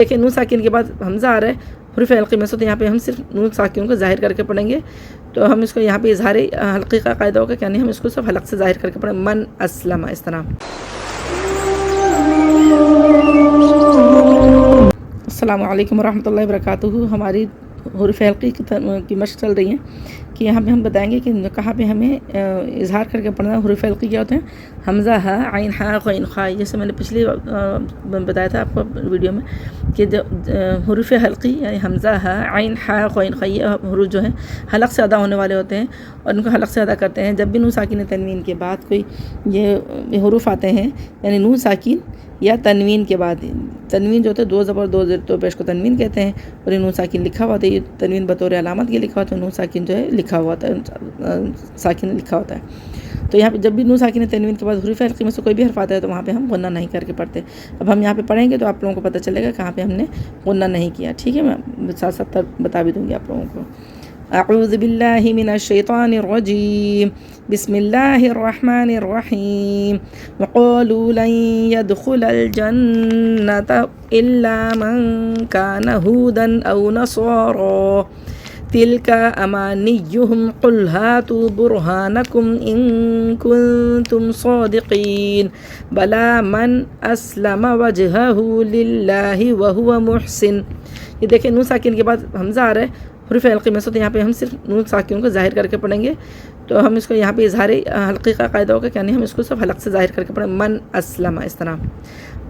دیکھیں نون ساکن کے بعد حمزہ آ رہا ہے حروف حلقی میں سے، تو یہاں پہ ہم صرف نون ساکن کو ظاہر کر کے پڑھیں گے. تو ہم اس کو یہاں پہ اظہار حلقی کا قاعدہ ہوگا، یعنی ہم اس کو صرف حلق سے ظاہر کر کے پڑھیں. من اسلم، اس طرح. السلام علیکم ورحمۃ اللہ وبرکاتہ. ہماری حروف حلقی کی مشق چل رہی ہے کہ یہاں پہ ہم بتائیں گے کہ کہاں پہ ہمیں اظہار کر کے پڑھنا ہے. حروف حلقی کیا ہوتے ہیں؟ حمزہ، ہا، عین، ہا، غین، خا. جیسے میں نے پچھلی بتایا تھا آپ کو ویڈیو میں کہ حروف حلقی یعنی حمزہ، ہا، عین، ہا، غین، خا، یہ حروف جو ہیں حلق سے ادا ہونے والے ہوتے ہیں اور ان کو حلق سے ادا کرتے ہیں. جب بھی نون ساکن تنوین کے بعد کوئی یہ حروف آتے ہیں، یعنی نون ساکن یا تنوین کے بعد، تنوین جو ہوتا ہے دو زبر دو زیر دو پیش کو تنوین کہتے ہیں، اور یہ نون ساکن لکھا ہوا ہوتا ہے. یہ تنوین بطور علامت یہ لکھا ہوتا ہے، نون ساکن جو ہے لکھا ہوا ہوتا ہے، ساکن لکھا ہوتا ہے. تو یہاں پہ جب بھی نون ساکن تنوین کے بعد حروف حلقی میں سے کوئی بھی حرف آتا ہے تو وہاں پہ ہم غنہ نہیں کر کے پڑھتے. اب ہم یہاں پہ پڑھیں گے تو آپ لوگوں کو پتہ چلے گا کہاں پہ ہم نے غنہ نہیں کیا. ٹھیک ہے، میں ساتھ ساتھ بتا بھی دوں گی آپ لوگوں کو. اعوذ باللہ من الشیطان الرجیم، بسم اللہ الرحمن الرحیم. وقالوا لن يدخل الجنة الا من كان هودا او نصارا تلك امانيهم قل هاتوا برهانكم ان كنتم صادقين بلى من اسلم وجهه لله وهو محسن. یہ دیکھیں نون ساکن کے بعد حمزہ آ رہا ہے حروف حلقی میں سے، تو یہاں پہ ہم صرف نون ساکن کو ظاہر کر کے پڑھیں گے. تو ہم اس کو یہاں پہ اظہار حلقی کا قاعدہ ہوگا، یعنی ہم اس کو صرف حلق سے ظاہر کر کے پڑھیں. من اسلم، اس طرح.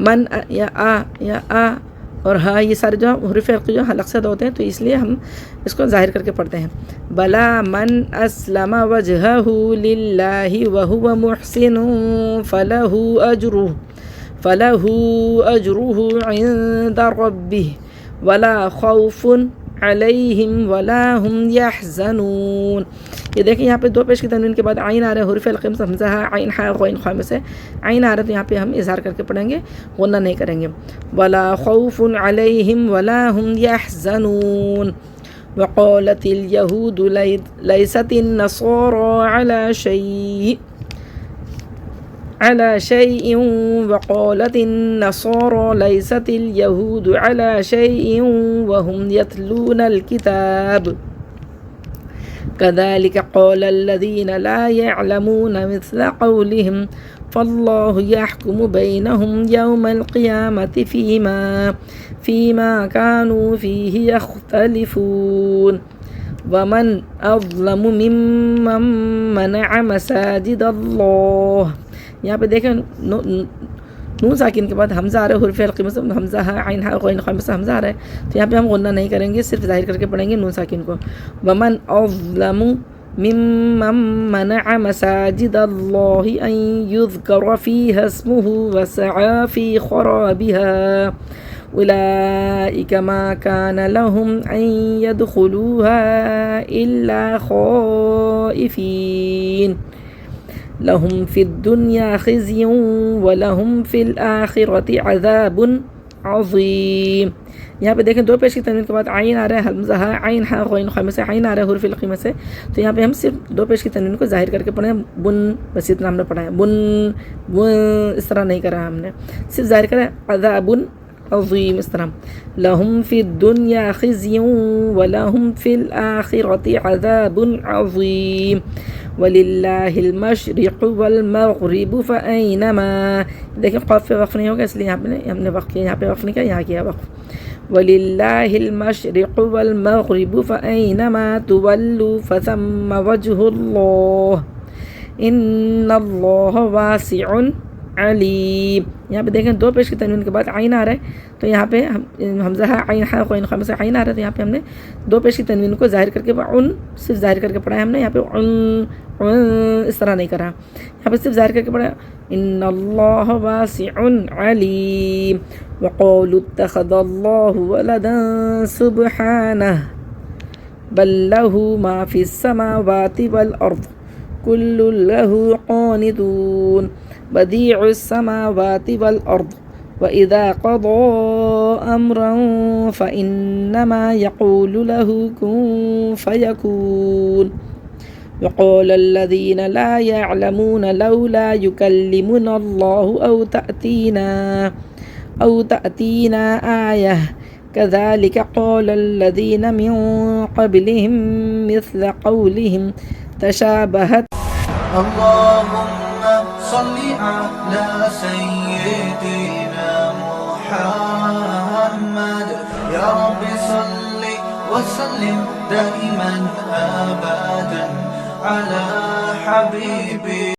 من یا آ اور ہا، یہ سارے جو حروف حلقی جو حلق سے ادا ہوتے ہیں، تو اس لیے ہم اس کو ظاہر کر کے پڑھتے ہیں. بلا من اسلم وجهه للہ وهو محسن فله اجره عند ربه ولا خوف علیہم ولا هم یحزنون. یہ دیکھیں یہاں پہ دو پیش کی تنوین کے بعد عین آ رہا ہے حروف حلقی میں سے، حمزہ، ہا، عین، ہا، غین، خا میں سے عین آ رہا ہے تو یہاں پہ ہم اظہار کر کے پڑھیں گے، غنہ نہیں کریں گے. ولا خوف علیہم ولا هم یحزنون. وقالت الیہود لیست النصارى على شيء وقالت النصارى ليست اليهود على شيء وهم يتلون الكتاب كذلك قال الذين لا يعلمون مثل قولهم فالله يحكم بينهم يوم القيامة فيما كانوا فيه يختلفون ومن أظلم ممن منع مساجد الله. یہاں پہ دیکھیں نون ساکن کے بعد حمزہ آ رہا ہے حروف حلقی میں سے، حمزہ، ہا، عین، ہا، غین، خا میں سے حمزہ آ رہا ہے تو یہاں پہ ہم غنہ نہیں کریں گے، صرف ظاہر کر کے پڑھیں گے نون ساکن کو. ومن اظلم ممن منع مساجد اللہ ان یذکر فیہا اسمہ وسعى فی خرابها اولئک ما کان لهم ان يدخلوها الا خائفین لهم فی الدنیا خزی ولهم فی الآخرة عذاب عظیم. یہاں پہ دیکھیں دو پیش کی تنوین کے بعد عین آ رہا ہے حمزہ، ہا، عین، ہا، غین، خا میں سے عین آ رہا ہے حروف حلقی میں سے، تو یہاں پہ ہم صرف دو پیش کی تنوین کو ظاہر کر کے پڑھیں. بن، بس اتنا ہم نے پڑھا ہے. بن اس طرح نہیں کرا ہم نے، صرف ظاہر کرا عذاب عظیم، اس طرح. لهم فی الدنیا خزی ولهم فی الآخرة عذاب عظیم وَلِلَّهِ الْمَشْرِقُ وَالْمَغْرِبُ فَأَيْنَمَا. دیکھیں قاف پہ وقف نہیں ہوگا، اس لیے یہاں پہ ہم نے وقف کیا، یہاں پہ وقف نہیں کیا، یہاں کیا وقف. وَلِلَّهِ الْمَشْرِقُ وَالْمَغْرِبُ فَأَيْنَمَا تُوَلُّوا فَثَمَّ وَجْهُ اللَّهِ إِنَّ اللَّهَ وَاسِعٌ علیم. یہاں پہ دیکھیں دو پیش کی تنوین کے بعد عین آ رہا ہے تو یہاں پہ حمزہ، ہا، عین، ہا، غین، خا میں سے عین آ رہا ہے تو یہاں پہ ہم نے دو پیش کی تنوین کو ظاہر کر کے صرف ظاہر کر کے پڑھا ہے ہم نے. یہاں پہ اس طرح نہیں کرا، یہاں پہ صرف ظاہر کر کے پڑھا ان اللہ واسع علیم. وقالوا اتخذ اللہ ولدا سبحانہ بل له ما فی السماوات والارض کل له قانتون بدیع السماوات والارض وَإِذَا قَضَى أَمْرًا فَإِنَّمَا يَقُولُ لَهُ كُن فَيَكُونُ. وقال الذين لا يعلمون لولا يكلمنا الله أو تأتينا آية كذلك قال الذين من قبلهم مثل قولهم تشابهت. اللهم صل على سيدنا محمد يا رب صل وسلم دائما أبدا على حبيبي